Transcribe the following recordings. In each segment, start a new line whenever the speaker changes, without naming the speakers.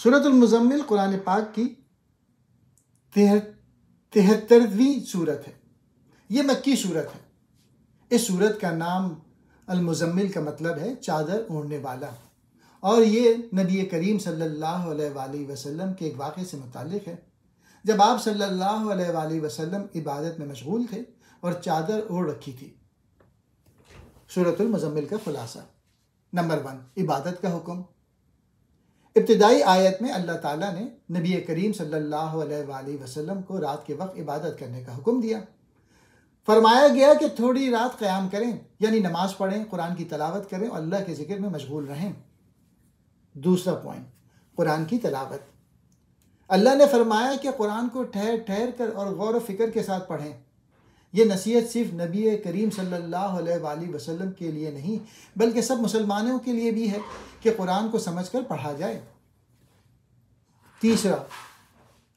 سورۃ المزمل قرآن پاک کی 73ویں سورت ہے۔ یہ مکی سورت ہے۔ اس سورت کا نام المزمل کا مطلب ہے چادر اوڑھنے والا، اور یہ نبی کریم صلی اللہ علیہ وآلہ وسلم کے ایک واقعے سے متعلق ہے جب آپ صلی اللہ علیہ وآلہ وسلم عبادت میں مشغول تھے اور چادر اوڑھ رکھی تھی۔ سورۃ المزمل کا خلاصہ۔ نمبر 1، عبادت کا حکم۔ ابتدائی آیت میں اللہ تعالیٰ نے نبی کریم صلی اللہ علیہ وآلہ وسلم کو رات کے وقت عبادت کرنے کا حکم دیا۔ فرمایا گیا کہ تھوڑی رات قیام کریں، یعنی نماز پڑھیں، قرآن کی تلاوت کریں اور اللہ کے ذکر میں مشغول رہیں۔ دوسرا پوائنٹ، قرآن کی تلاوت۔ اللہ نے فرمایا کہ قرآن کو ٹھہر ٹھہر کر اور غور و فکر کے ساتھ پڑھیں۔ یہ نصیحت صرف نبی کریم صلی اللہ علیہ وآلہ وسلم کے لیے نہیں بلکہ سب مسلمانوں کے لیے بھی ہے کہ قرآن کو سمجھ کر پڑھا جائے۔ تیسرا،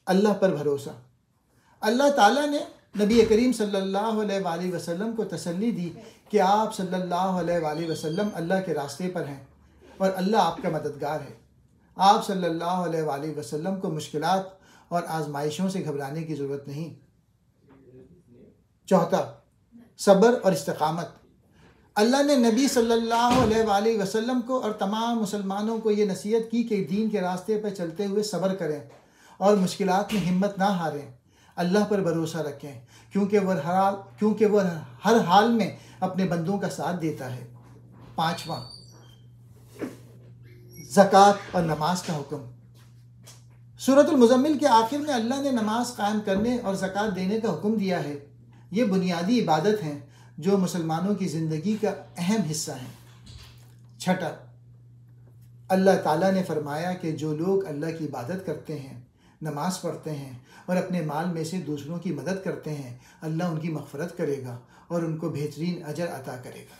اللہ پر بھروسہ۔ اللہ تعالیٰ نے نبی کریم صلی اللہ علیہ وآلہ وسلم کو تسلی دی کہ آپ صلی اللہ علیہ وآلہ وسلم اللہ کے راستے پر ہیں اور اللہ آپ کا مددگار ہے۔ آپ صلی اللہ علیہ وآلہ وسلم کو مشکلات اور آزمائشوں سے گھبرانے کی ضرورت نہیں۔ چوتھا، صبر اور استقامت۔ اللہ نے نبی صلی اللہ علیہ وآلہ وسلم کو اور تمام مسلمانوں کو یہ نصیحت کی کہ دین کے راستے پر چلتے ہوئے صبر کریں اور مشکلات میں ہمت نہ ہاریں، اللہ پر بھروسہ رکھیں کیونکہ وہ ہر حال میں اپنے بندوں کا ساتھ دیتا ہے۔ پانچواں، زکوٰۃ اور نماز کا حکم۔ سورۃ المزمل کے آخر میں اللہ نے نماز قائم کرنے اور زکوٰۃ دینے کا حکم دیا ہے۔ یہ بنیادی عبادت ہیں جو مسلمانوں کی زندگی کا اہم حصہ ہیں۔ چھٹا، اللہ تعالیٰ نے فرمایا کہ جو لوگ اللہ کی عبادت کرتے ہیں، نماز پڑھتے ہیں اور اپنے مال میں سے دوسروں کی مدد کرتے ہیں، اللہ ان کی مغفرت کرے گا اور ان کو بہترین اجر عطا کرے گا۔